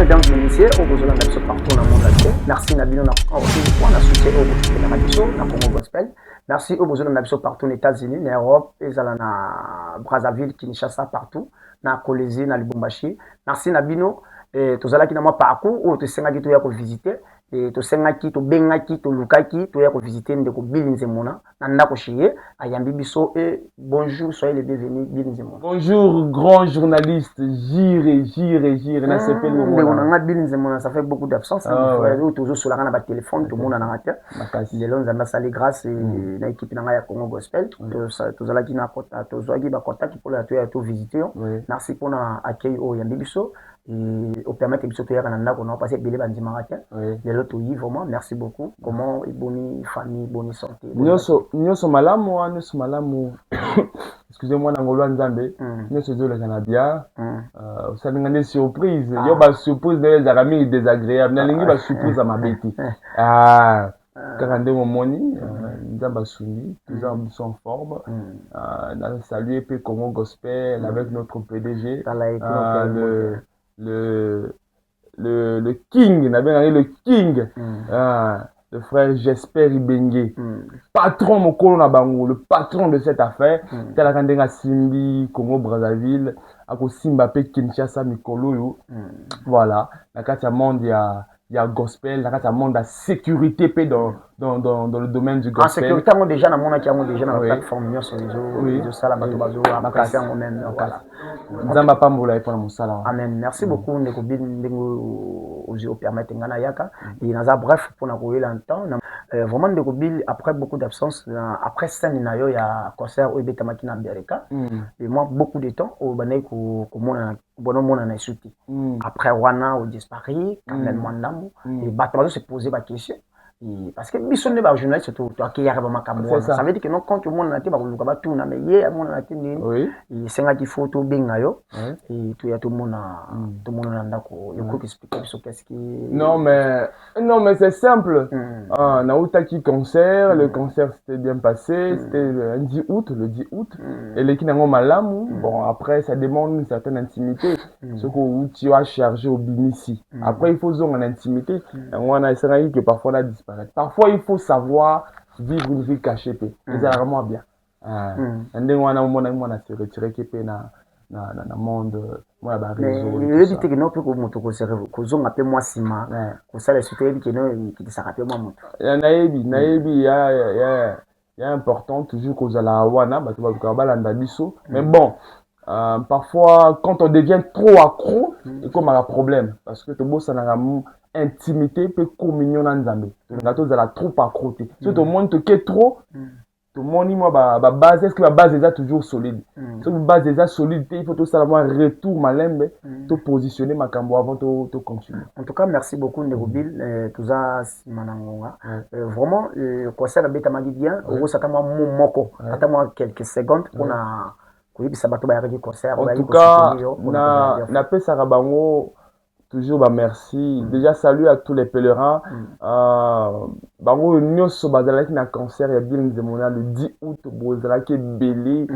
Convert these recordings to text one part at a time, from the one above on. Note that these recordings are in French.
mesdames et messieurs, au besoin de mettre partout dans le monde entier. Merci Nabino on a soutien au besoin de la radio, dans Congo Gospel. Merci au besoin de mettre partout aux États-Unis, en Europe, et à Brazzaville, Kinshasa, partout, dans Kolezi, dans Lubumbashi. Merci Nabino, tous allez qui n'ont pas parcours ou tous ceux qui ont visité. To sengaki to bengaki to lukaki to ya ko visiter ndeko Bilinzemona nanda ko chier ayambi biso et bonjour, soyez les bienvenus Bilinzemona. Bonjour grand journaliste Jire na sepel Mona Bilinzemona, ça fait beaucoup d'absence toujours sur la téléphone tout le monde en a raté les longs zamba sali grâce na équipe na ya Congo Gospel to zala ki na kota to zoaki ba contact pour la to visiter. Merci pour na accueil au yambi biso et au permettre que surtout nanda ko na passer belé bandima raté les autres vraiment merci beaucoup. Comment est bonne famille, bonne santé. Nyoso malamu excusez-moi nangolo nzambe nyoso zo la kanabia ça ngane surprise yo ba surprise des amis désagréable na lingi ba surprise à ma bêtise karande momoni nzamba suni tous en forme na saluer pe Congo Gospel avec notre PDG le king, le king, le frère J'espère Ibenge, patron mokolo na bango, le patron de cette affaire, tela kandenga Simbi, Congo Brazzaville, ako Simba pe Kinshasa mikolo yo, voilà, na kati ya monde il y a gospel, la monde de sécurité dans le domaine du gospel. En sécurité, moi déjà, dans mon déjà dans la plateforme, sur les réseaux, ça, la bateau, à moi-même. Nzamba pambola pour mon salaire. Amen. Merci beaucoup, Ndeko Bill, permettre ngana yaka. Et dans un bref, pour nous longtemps, vraiment Ndeko Bill, après beaucoup d'absence, après scène, il y a un concert au Betamaki na Bereka. Et moi, beaucoup de temps, au Bané, bon monde en a sauté. Après Wana au disparu, quand même Mandam, et Batman se posait ma question. Parce que Bisson n'est pas journaliste, surtout qui arrive à Macambo. Ça veut dire que non, quand tout le monde a été, bah, tout mais hier, mon a été né. Et c'est là qu'il faut tout bien ailleurs. Et tout le monde a d'accord. Il faut expliquer sur qu'est-ce qui. Non, mais c'est simple. Naoutaki concert, le concert s'était bien passé. C'était le 10 août. Et les Kinango Malam, bon, après, ça demande une certaine intimité. Ce que tu as chargé au Binissi. Après, il faut zone en intimité. On a essayé que parfois la disparaît. Parfois, il faut savoir vivre une vie cachée. C'est vraiment bien. On a se retiré qui est dans le monde. Moi, le dit que non, peut que zone appelle moi Sima. Que ça, les soutiens qui ça rappelle moi. Il y a important toujours que la wana, mais bon. Parfois, quand on devient trop accro, c'est comme un problème. Parce que tout le monde a une intimité, peut communion dans Zambie. Tout le monde trop accroté. Si tout le monde te trop, tout le monde dit, moi, base, est-ce que la base est déjà toujours solide? Si la base est déjà solide, il faut tout ça avoir un retour malembe, te positionner ma cambo avant de continuer. En tout cas, merci beaucoup, Ndérobil. Tout ça, Manangonga. Vraiment, le concert de Betamagi bien, au ça t'a moko. Attends-moi quelques secondes pour na. En tout cas, na pesa rabango toujours merci. Déjà salut à tous les pèlerins. Bango nyoso bazalaki na concert ya Bilinzemona le 10 août bozalaki belé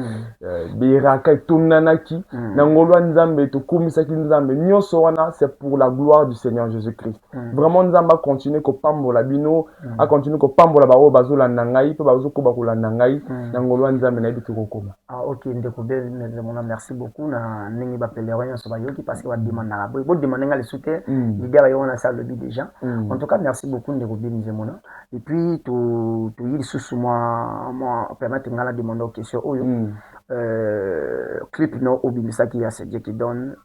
beraka tonanaki nangolwa nzambe to komisaki nzambe nyoso wana c'est pour la gloire du Seigneur Jésus-Christ. Vraiment nzamba continue ko pambola bino a continue ko pambola ba bazola nangai pe bazoko bakola nangai nangolwa nzambe na bitu kokoma. OK Ndeko Bilinzemona, merci beaucoup na ningi ba pèlerin so bayoki parce que ba demandera bo demander les soutien les gars on a ça le but déjà. En tout cas, merci beaucoup Ndeko Bilinzemona. Et puis tout il sous moi permettre ngala demander aux questions clip no obimisa qui a ce Dieu qui donne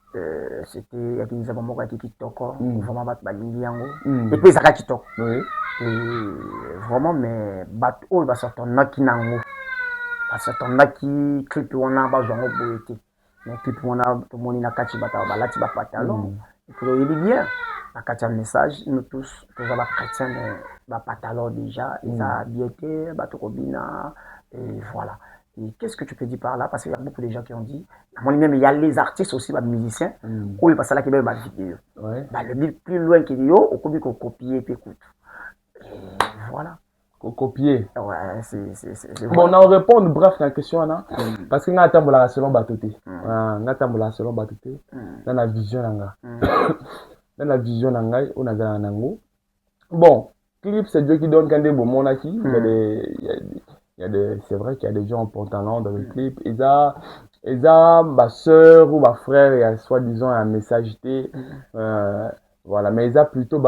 c'était ya kinza ba moka TikTok vraiment bat balingi yango et puis ça TikTok et vraiment mais bat all ba sortir nakinango parce que ton naki clip on a ba jongo boyete mais clip on a tout monde na kati bata ba lati ba pantalon et puis il dit bien la kati message nous tous ba chrétiens ba pantalon déjà ils a bien été ba to kobina et voilà. Et qu'est-ce que tu peux dire par là? Parce qu'il y a beaucoup de gens qui ont dit, même il y a les artistes aussi, les musiciens, où ils passent là qui veulent des vidéos. Le plus loin qu'il y a, on peut copier et écoute. Et voilà. Copier. Ouais, c'est bon, on répond bref à la question là. Parce que nous avons la selon Batoté. Nous avons la selon Batoté. Dans la vision là. dans la vision nangai on a dans nango. Bon, clip c'est Dieu qui donne quand des beaux monaki, il y a des c'est vrai qu'il y a des gens en pantalon dans le clip. Ils a ma soeur ou ma frère et soi-disant un message voilà, mais ils a plutôt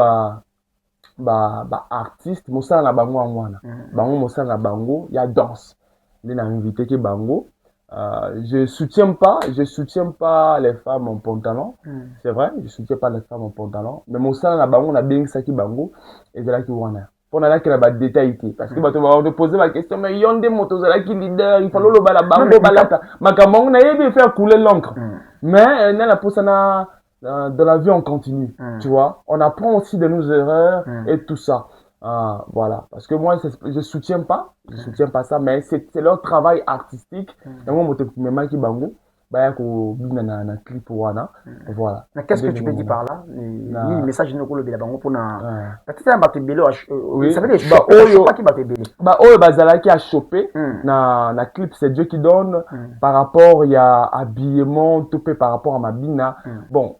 artiste mosala na bango wana bango mosala na bango ya danse ndi na invité ki bango je soutiens pas les femmes en pantalon c'est vrai je soutiens pas les femmes en pantalon mais mosala na bango na bengisaki bango ezalaki wana pona la kila ba détail te parce que bato ba te poser ma question mais yonde moto zalaki leader il faut lo bala bango balata makambo na yebi faire couler l'encre mais na la posana dans la vie, on continue, tu vois. On apprend aussi de nos erreurs et tout ça. Voilà. Parce que moi, je soutiens pas ça, mais c'est leur travail artistique. Et moi, je me dis que clip wana voilà. Mais qu'est-ce que tu peux dire par là? Le message ne coule bien bango pour na. Peut-être un bateau bello. Ça veut dire pas qui bateau bello. Bazala qui a chopé na clip c'est Dieu qui donne par rapport il y a habillement tout peu par rapport à ma bina. Bon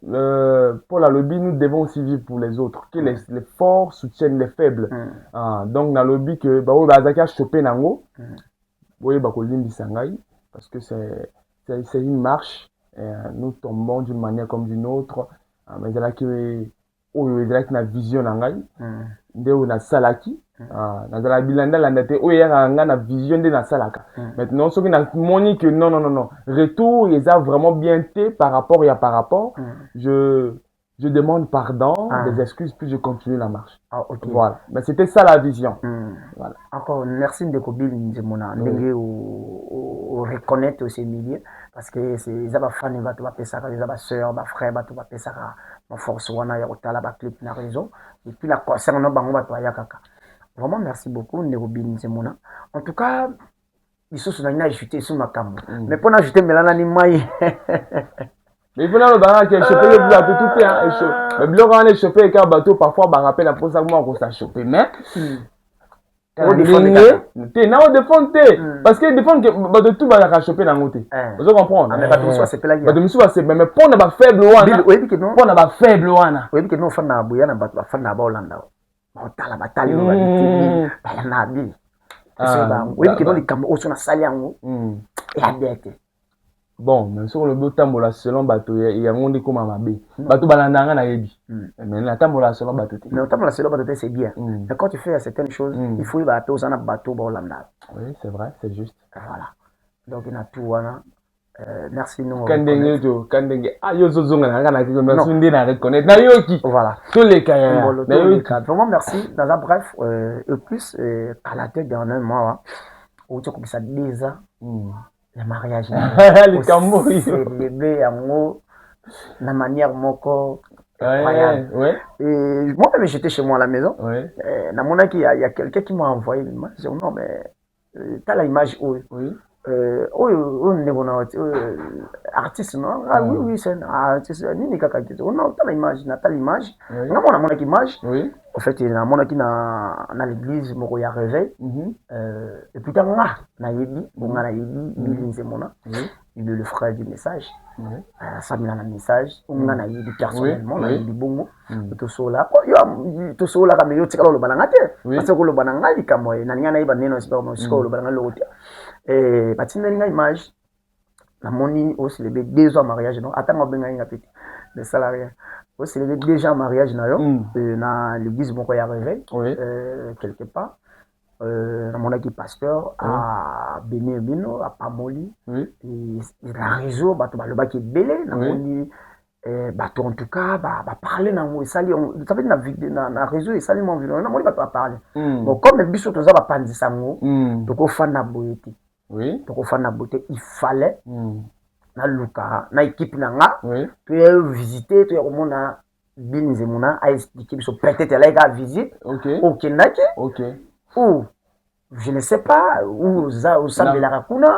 pour la lobby nous devons aussi vivre pour les autres que les forts soutiennent les faibles. Donc na lobby que bazala qui a chopé nango. Oui bakolimbi sangai parce que c'est une marche. Nous tombons d'une manière comme d'une autre. Mais il y a une vision. Il y a une salaki. La bilanda landate. Il y a une vision de la salaka. Maintenant, ceux qui ont montré que non. Retour, ils ont vraiment bien été par rapport. Je demande pardon, des excuses, puis je continue la marche. Okay. Voilà. Mais c'était ça la vision. Voilà. Encore, merci de Kobil Nzemona. On reconnaître ces milieux parce que c'est les fans qui vont faire ça, les sœurs, les frères qui vont faire ça, ma force, on a la clip, na raison. Et puis la concerne, on va kaka. Vraiment, merci beaucoup, Kobil Nzemona. En tout cas, ils sont ajouté sur ma cam. Mais pour ajouter, Mélanie Maï. Mais il faut le bateau qui est chopé le bateau tout est mais bloc on est chopé car bateau parfois on rappelle la pose ça qu'on s'est chopé mais on défend parce que défend que bateau tout va choper dans côté vous comprenez mais bateau soit c'est là bateau soit c'est mais pour na ba faible wana pour na ba faible wana oui que non fa na buya na bateau fa na ba Hollanda ba tala batali ba litini ba na bi oui que non likambo oso na sali yango et adete. Bon, même si on le tambola selon bateau, il y a un monde comme un mabé. Bateau balandanga na yebi. Mais la tambola selon bateau. Mais le tambola selon bateau c'est bien. Mais quand tu fais certaines choses, il faut y bateau ça na bateau Hollanda. Oui, c'est vrai, c'est juste. Voilà. Donc il y a tout wana. Merci nous. Kandenge. Ah yo zozonga na kana ki merci ndé na reconnaître. Na yoki. Voilà. Tous les cas. Vraiment merci. Dans un bref et plus à la tête d'un mois où tu comme ça 2 ans. Le mariage célébré en la manière moko incroyable. Et moi-même j'étais chez moi à la maison. Il y a quelqu'un qui m'a envoyé l'image. Non mais t'as l'image où artiste non oui c'est un artiste ni kaka non t'as l'image non mon image en fait il y a mon qui na l'église moko ya réveil et puis na yebi il est le frère du message ça me un message on a yebi personnellement na yebi bongo to sola comme yo tikalo lo balanga te parce que lo balanga likamo na nyana iba neno sipero mo siko lo balanga lo te et batina une image la moni aussi les 2 ans mariage non attends benga inga petit le salarié aussi les 2 ans mariage na yo na l'église moko ya réveil quelque part na mona qui pasteur à Benebino à Pamoli et la réseau bato baloba qui belé na moni bato en tout cas parler na mo sali ça veut na réseau et sali mon environnement na moni bato parler bon comme biso toza ba pandisa ngo to ko fana boyeti. Oui. Donc, il fallait, na luka, na équipe nanga, tu as visité, tu as au monde à Binzemuna, à expliquer, peut-être là, il y a visite, au Kenake, ou, je ne sais pas, ou au Sambe la Rakuna,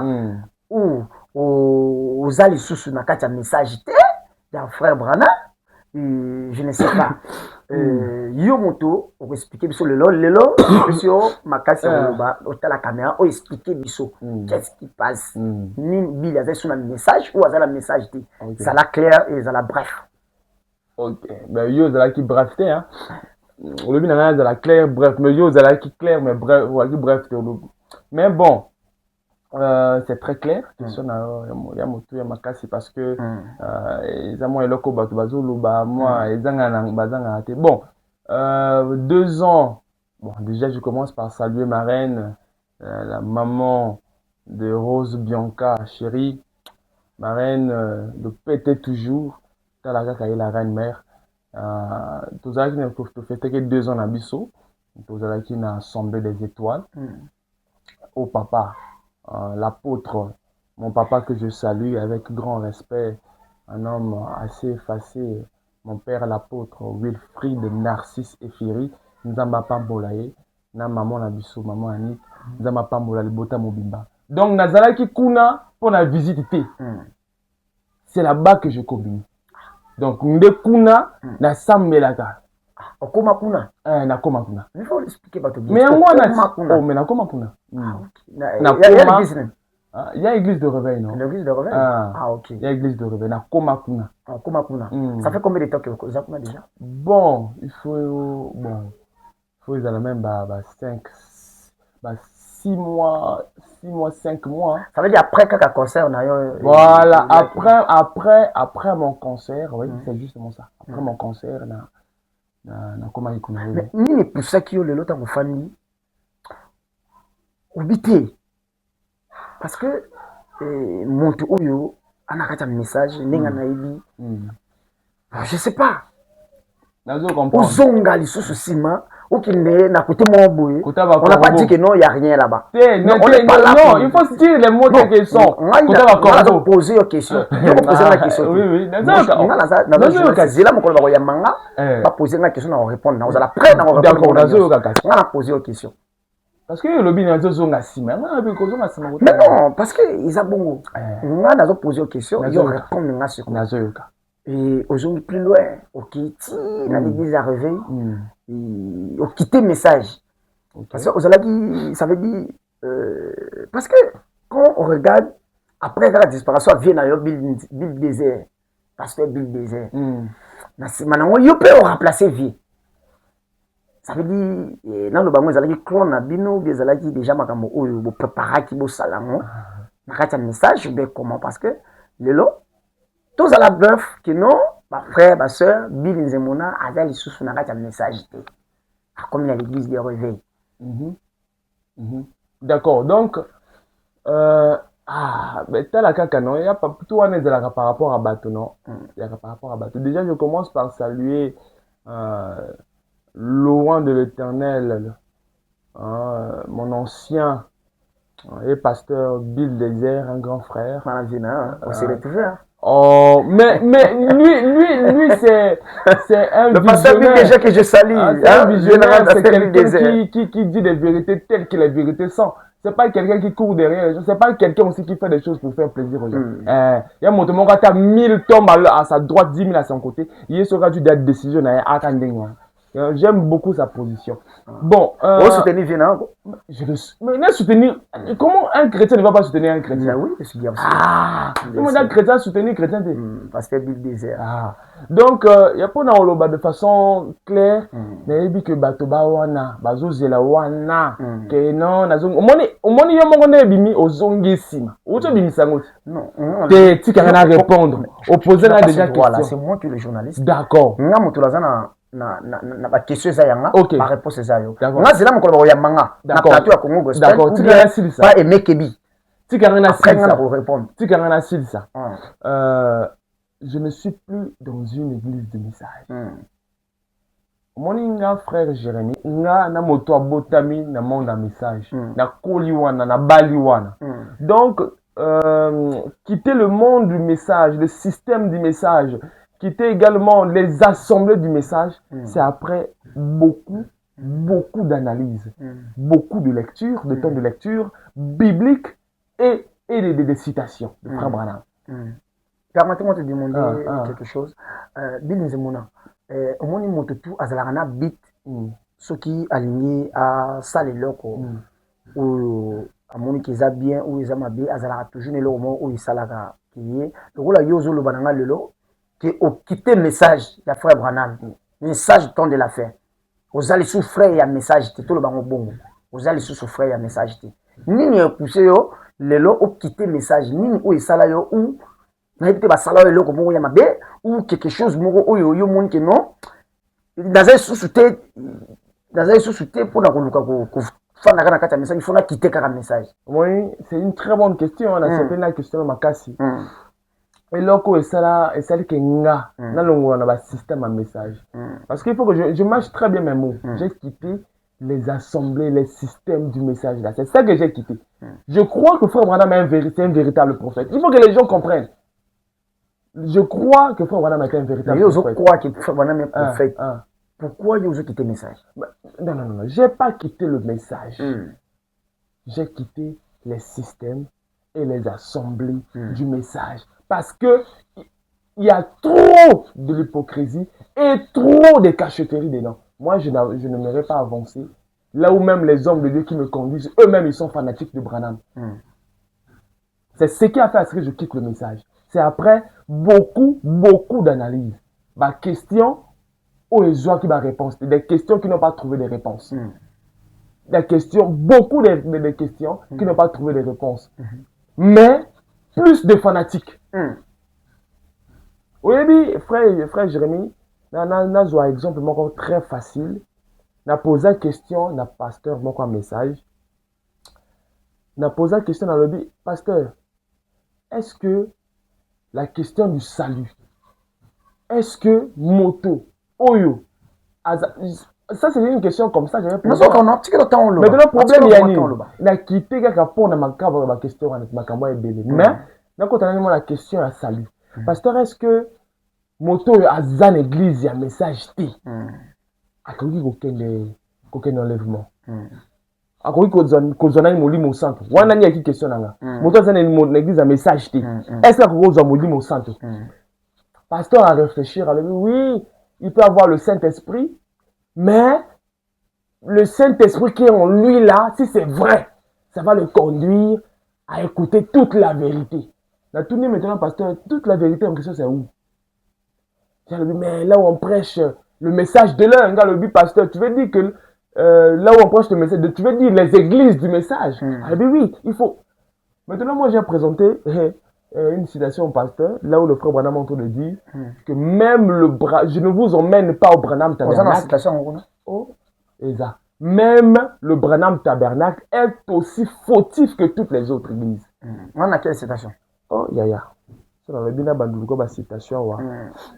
ou aux Ali Soussou Nakata message, il y a un frère Brana, je ne sais pas. Yomoto, on expliquer biso le sur ma casse au la caméra, on expliquer biso qu'est-ce qui passe. Ni Bill avait son message ou avait un message ça la clair et ça la bref. Ok. Ben, yo, c'est là qui bref, hein. Le but de la claire, bref. Mais yo, c'est là qui clair, mais bref, bref, mais bon. C'est très clair. Question il y a moto, il y a ma casse parce que ils ont moi loko bato bazolo ba moi ils ont bazanga té. Bon, 2 ans. Bon, déjà je commence par saluer ma reine, la maman de Rose Bianca, chérie, ma reine de péter toujours. T'as la gars la reine mère. Tous qui ne peuvent fêter que 2 ans na biso. Tous qui n'a assemblé des étoiles. Au papa. L'apôtre, mon papa que je salue avec grand respect, un homme assez effacé, mon père l'apôtre Wilfried Narcisse Efiri, Nzamba Pambolaye, na maman na biso, maman Annick, Nzamba Pambola Libota Mobimba. Donc Nazalaki Kuna pour la visite. C'est là-bas que je combine. Donc Nde Kuna na Sambelaka. Okoma kuna na koma kuna il faut expliquer bato mais moi na mais na koma kuna il y a église de réveil non l'église de réveil ok il y a église de réveil na koma kuna ça fait combien de temps que vous avez déjà bon il faut ils ont même 6 mois 5 mois ça veut dire après quelques concerts voilà après mon concert oui c'est justement ça après mon concert na koma ikuna mais nini poussaki yo lelo tango famille obité parce que moto oyo anakata message ndenge nayebi je sais pas nazo comprendre ozonga lisusu sima okinde na côté moko boye on n'a pas dit que non il y a rien là-bas non il faut se dire les mots tels qu'ils sont on a posé une question oui zela mokolo bakoyambanga baposer nga question na korépondre na ozala prêt na korépondre on a posé une question parce que le bien nazozonga sima mais non parce que ils a bongo nga nazo poser une question ils répondre nga sur nazoyoka et aujourd'hui plus loin au Kiti dans l'église à réveil au quitter message parce que ça veut dire parce que quand on regarde après la disparition vient à Bill Désert pasteur Bill Désert maintenant il peut remplacer vie ça veut dire dans le bango ils clone na bino des alaki déjà makambo oyo bo préparer ki bo salango na kati message be comment parce que le lot tous à la bœuf que non ma frère ma soeur Bill Nzemona a les sous na kati message comme dans l'église de réveil d'accord donc mais t'as la caca non il y a pas tout on est de la par rapport à bateau non il y a par rapport à bateau déjà je commence par saluer loin de l'Éternel mon ancien et pasteur Bill Désert un grand frère on s'est retrouvé oh mais lui c'est un le pasteur Bill Désert que je salue un visionnaire c'est quelqu'un qui dit des vérités telles que les vérités sont. C'est pas quelqu'un qui court derrière les gens. C'est pas quelqu'un aussi qui fait des choses pour faire plaisir aux gens. Il y a mon monde qui a 1000 tombes à sa droite, 10 000 à son côté. Il sera du des décisions. J'aime beaucoup sa position. Bon. Soutenir Vietnam. Mais soutenir. Comment un chrétien ne va pas soutenir un chrétien? Oui, je suis bien sûr. Comment un chrétien soutenir chrétien? Parce que Bill Désert. Donc, il y a pas de façon claire. Mais il que Batoba wana, Bazozela wana, que non, au moins il y a mon bimi aux zongissima. Où tu bimis ça? Non. Tu peux rien répondre. Opposer là déjà question. C'est moi qui est le journaliste. D'accord. na ba question za yanga ba réponse za yo nga zela mokolo ba yamanga na plateau ya Congo gospel d'accord tu kana silisa pas aimer kebi tu kana silisa pour répondre tu kana silisa je ne suis plus dans une église de message moninga frère Jérémy nga na moto abotami na monde à message na koliwana na baliwana donc quitter le monde du message le système du message quitter également les assemblées du message, c'est après beaucoup d'analyses, beaucoup de lectures, de temps de lecture biblique et des citations de Frère Branham. Permettez-moi de demander quelque chose. Bill Nzemona, au moins il tout azalana bit ce qui aligné à ça les locaux ou à mon qui a bien ou ils ont bien azalana toujours les locaux où ils salaka qui est le rôle yozo le bananga le lot que au quitter message ya frère Branham message temps de la fin aux allez souffrir ya message te tout le bango bongo aux allez souffrir ya message te nini poussé yo lelo au quitter message nini o esala yo ou na été ba sala yo loko bongo ya mabe ou quelque chose moko oyo yo moni que non dans un sous-souté pour na koluka ko fana kana kata message il faut na quitter kaka message. Oui, c'est une très bonne question, on a c'est la question de makasi. Et loko esala que nga na longo na ba système à message. Parce qu'il faut que je marche très bien mes mots. J'ai quitté les assemblées, les systèmes du message là. C'est ça que j'ai quitté. Je crois que frère Branham est un véritable prophète. Il faut que les gens comprennent. Je crois que frère Branham est un véritable prophète. Je crois que frère Branham est prophète. Pourquoi vous avez quitté le message? Non. J'ai pas quitté le message. J'ai quitté les systèmes et les assemblées du message. Parce que il y a trop de l'hypocrisie et trop de cachotterie dedans. Moi, je n'aimerais pas avancer. Là où même les hommes de Dieu qui me conduisent, eux-mêmes, ils sont fanatiques de Branham. C'est ce qui a fait à ce que je quitte le message. C'est après beaucoup d'analyses. Ma question, qui va réponse. Des questions qui n'ont pas trouvé de réponses. Des questions, beaucoup de questions qui n'ont pas trouvé de réponses. Mais, plus de fanatiques. Oui, frère Jérémy, un exemple très facile. Na posé question na pasteur moko un message. Na posé question dans le dit pasteur, est-ce que la question du salut, est-ce que moto oyo ça c'est une question comme ça j'avais posé. Mais le problème il y a na quitté kaka pour na makaba ba question na makambo ebele. Mais na kota na la question à salut. Pasteur, est-ce que moto oyo azan église ya message ti? Akoki kokende enlèvement. Akoki kozana molimo centre. Wana ni yaki question nanga. Moto azana l'église à message ti. Est-ce que akoki kozana molimo centre? Pasteur a réfléchir, a dit oui, il peut avoir le Saint-Esprit, mais le Saint-Esprit qui est en lui là, si c'est vrai, ça va le conduire à écouter toute la vérité. La tournée maintenant, pasteur, toute la vérité en question c'est où? J'ai dit mais là où on prêche le message de l'un, le but pasteur, tu veux dire que là où on prêche le message, tu veux dire les églises du message? Elle dit oui, il faut. Maintenant moi j'ai présenté une citation au pasteur, là où le frère Branham est en train de dire que même je ne vous emmène pas au Branham Tabernacle. Même le Branham Tabernacle est aussi fautif que toutes les autres églises. On a quelle citation? Oh, ya. C'est dans le Bina Bandouko, ma citation.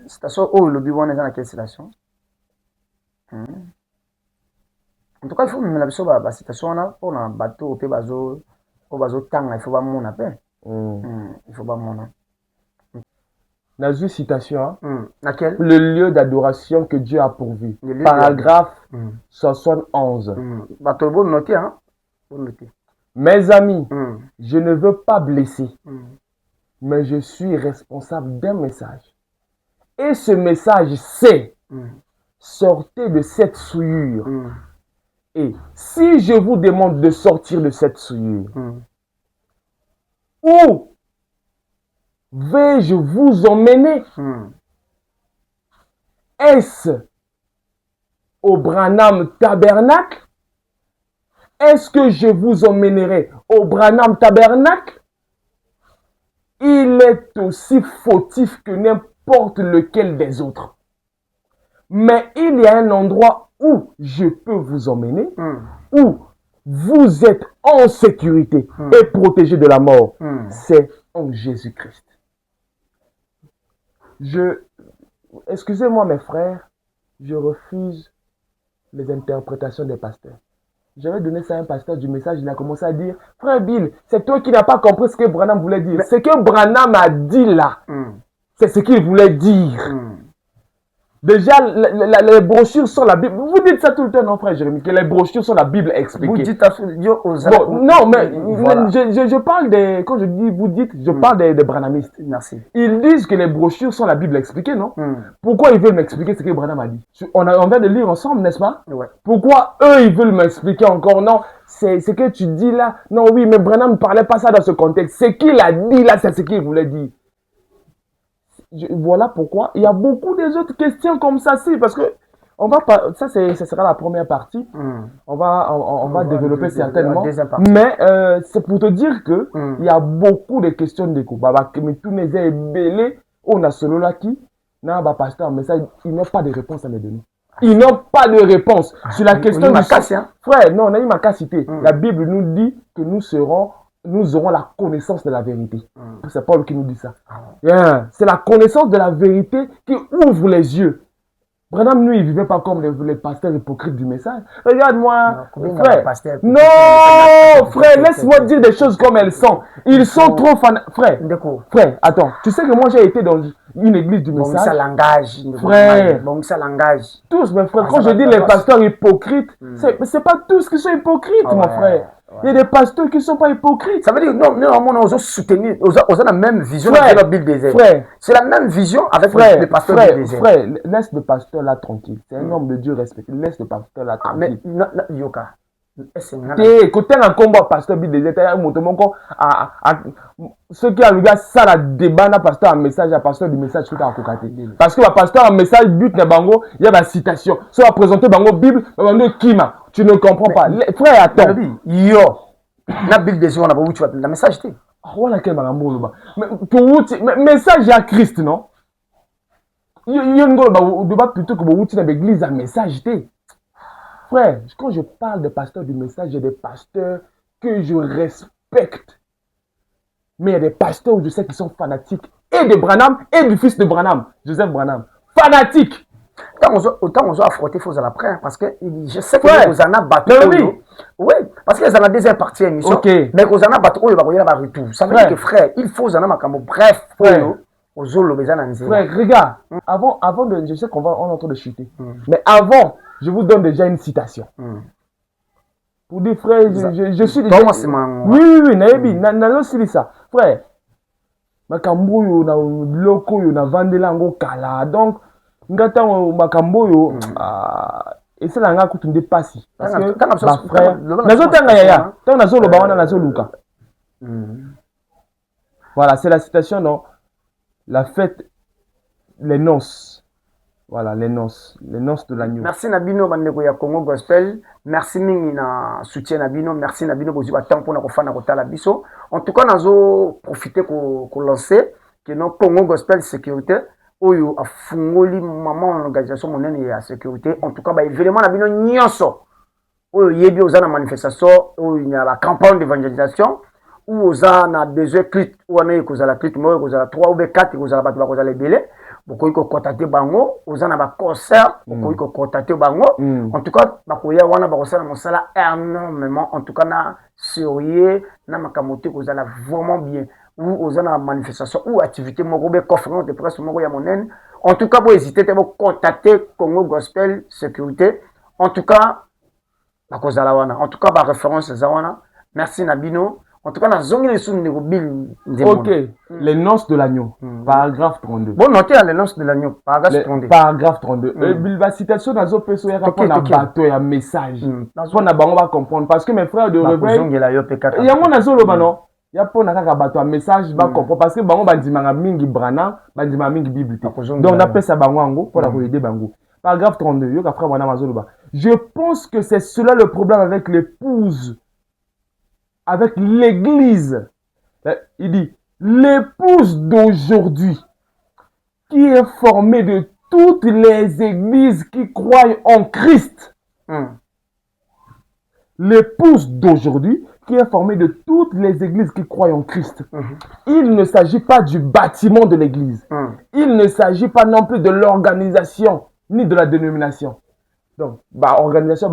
Citation, oh, le Bibon est dans quelle citation? En tout cas, il faut me la citation pour un bateau, au bateau, tang, il faut pas mon appel. Il faut pas mon nom. Dans une citation, laquelle? Le lieu d'adoration que Dieu a pourvu. Paragraphe 71. Bateau, bon noter, hein? Bon noter. Mes amis, je ne veux pas blesser, mais je suis responsable d'un message. Et ce message, c'est sortez de cette souillure. Et si je vous demande de sortir de cette souillure, où vais-je vous emmener? Est-ce au Branham Tabernacle? Est-ce que je vous emmènerai au Branham Tabernacle? Il est aussi fautif que n'importe lequel des autres. Mais il y a un endroit où je peux vous emmener, où vous êtes en sécurité et protégé de la mort. C'est en Jésus-Christ. Excusez-moi mes frères, je refuse les interprétations des pasteurs. J'avais donné ça à un pasteur du message, il a commencé à dire, frère Bill, c'est toi qui n'as pas compris ce que Branham voulait dire. Ce que Branham a dit là, c'est ce qu'il voulait dire. Déjà, les brochures sont la Bible. Vous dites ça tout le temps, non, frère Jérémy, que les brochures sont la Bible expliquée. Vous dites non, mais voilà. je parle des. Quand je dis vous dites, je parle des branhamistes. Merci. Ils disent que les brochures sont la Bible expliquée, non? Pourquoi ils veulent m'expliquer ce que Branham a dit? On vient de lire ensemble, n'est-ce pas? Ouais. Pourquoi eux, ils veulent m'expliquer encore? Non, c'est ce que tu dis là. Non, oui, mais Branham ne parlait pas ça dans ce contexte. Ce qu'il a dit là, c'est ce qu'il voulait dire. voilà pourquoi il y a beaucoup des autres questions comme ça, parce que on va pas, ça sera la première partie. On va développer certainement. Mais c'est pour te dire que il y a beaucoup de questions de coup. Mais tous mes belés, on a celui là qui n'a pas pasteur, mais ça, il n'a pas de réponse à me donner. Ils n'ont pas de réponse sur la question du frère. Non, on a eu ma cité. La Bible nous dit que nous aurons la connaissance de la vérité. C'est Paul qui nous dit ça. C'est la connaissance de la vérité qui ouvre les yeux. Branham, nous, il ne vivait pas comme les pasteurs hypocrites du message. Regarde-moi, frère. Non, frère, laisse-moi dire des choses comme elles sont. Ils sont trop frère, attends. Tu sais que moi, j'ai été dans une église du message. Ça langage. Frère. Ça langage. Tous, mes frères. Quand je dis les pasteurs hypocrites, c'est pas tous qui sont hypocrites, mon frère. Il y a des pasteurs qui ne sont pas hypocrites. Ça veut dire que non, on a soutenu, on a la même vision avec la Bible des airs. C'est la même vision avec les pasteurs des airs. Frère, laisse le pasteur là tranquille. C'est un homme de Dieu respecté. Laisse le pasteur là tranquille. Mais, Yoka, côté un combat pasteur Bible des airs, ceux qui ont le gars, ça la débat na pasteur un message, à pasteur du message, tout à côté. Parce que le pasteur un message, but na bango, il y a la citation. Soit à présenter bango Bible, bango Kima. Tu ne comprends pas. Frère, attends. Yo, la Bible des airs, on a pas où tu vas le message. Voilà quel magambo là. Mais message à Christ, non? Il y a un débat plutôt que vous dans l'église à message. Frère, quand je parle de pasteurs du message, j'ai des pasteurs que je respecte. Mais il y a des pasteurs où je sais qu'ils sont fanatiques. Et de Branham, et du fils de Branham, Joseph Branham. Fanatiques. Autant on doit affronter, il faut la prière. Parce que je sais que vous en avez battu. Oui, parce qu'ils en ont déjà parti à l'émission. Mais vous en avez battu, il va y avoir retour. Ça veut dire que frère, il faut en avoir un bref. Frère, regarde, avant de. Je sais qu'on va en train de chuter. Mais avant, je vous donne déjà une citation. Pour dire, frère, je suis déjà. Oui, Naïbi, n'a ça. Frère, makambo yo na loko yo na vandela ngo kala. Donc, ngata makambo yo et c'est la nga kutunde pasi. Parce que ma frère, nazo tanga yaya, tanga nazo loba wana nazo luka. Voilà, c'est la citation, non? La fête, les noces. Voilà, les noces de l'agneau. Merci Nabino Bandeko ya Congo Gospel. Merci mingi na soutien Nabino. Merci Nabino pour le temps pour nous faire la biso. En tout cas, nous avons profité pour lancer que nos Congo Gospel Sécurité. Oyo a fungoli maman organisation monene ya sécurité. En tout cas, bah évidemment Nabino nyonso. Oyo yebi ozana manifestation, oyo il y a la campagne d'évangélisation. Ou aux ans a besoin clic ou on est cause la clic moi cause la 3 ou 4 cause la bato cause la belé beaucoup ko contacter bango aux ans ba concert beaucoup ko contacter bango en tout cas ba ko ya wana ba ko sala mosala énormément en tout cas na sérieux na makamote cause la vraiment bien ou aux ans la manifestation ou activité moko be conférence de presse moko ya monene en tout cas vous hésitez de contacter Congo Gospel Sécurité en tout cas ba cause la wana en tout cas ba référence za wana merci Nabino. En tout cas, la zone est sous le bill. Ok, les noces de l'agneau, paragraphe 32. Bon, notez les noces de l'agneau, paragraphe 32. Paragraphe 32. La citation dans un perso, il y a un bateau, il y a un message. On va comprendre. Parce que mes frères de réveil, il y a un solo, non? Il y a un bateau, un message, va comprendre. Parce que bango bandimanga mingi brana, bandimanga mingi bible. Donc on appelle ça bango pour la aider bango. Paragraphe 32. Yo frère wana mazolo. Je pense que c'est cela le problème avec l'épouse. Avec l'église, il dit, l'épouse d'aujourd'hui, qui est formée de toutes les églises qui croient en Christ. L'épouse d'aujourd'hui, qui est formée de toutes les églises qui croient en Christ. Il ne s'agit pas du bâtiment de l'église. Il ne s'agit pas non plus de l'organisation, ni de la dénomination. Donc, organisation,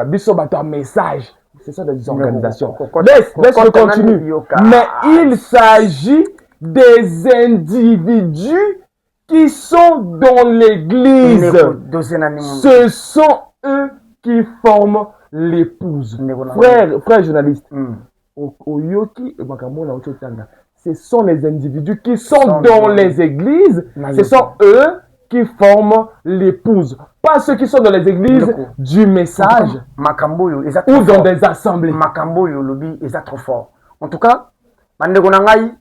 biso bateau message. C'est ça des organisations. Laisse-le continuer. Mais il s'agit des individus qui sont dans l'église. Ce sont eux qui forment l'épouse. Frère journaliste, ce sont les individus qui sont dans les églises. Ce sont eux qui forment l'épouse. Pas ceux qui sont dans les églises du message ou dans des assemblées. Makambo yo lobby est trop fort. En tout cas, bandeko na ngai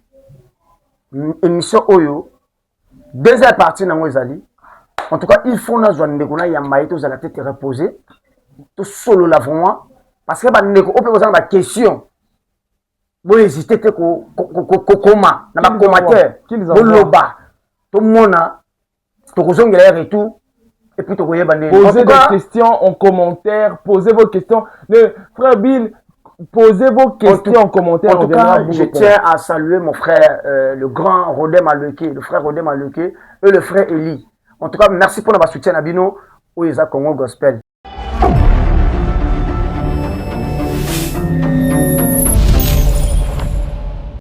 émission oyo Deuxième partie, en tout cas, il faut que nous ayons la tête reposée. Tout solo là vraiment. Parce que on peut poser une question. Vous hésitez que comment dans ma commentaire. Tout le monde et tout. Et puis posez des questions en commentaire. Posez vos questions. Frère Bill, posez vos questions en commentaire. En tout cas, je tiens à saluer mon frère, le grand Rodé Maluké, le frère Rodé Maluké et le frère Eli. En tout cas, merci pour notre soutien à Bino, au Isa Congo Gospel.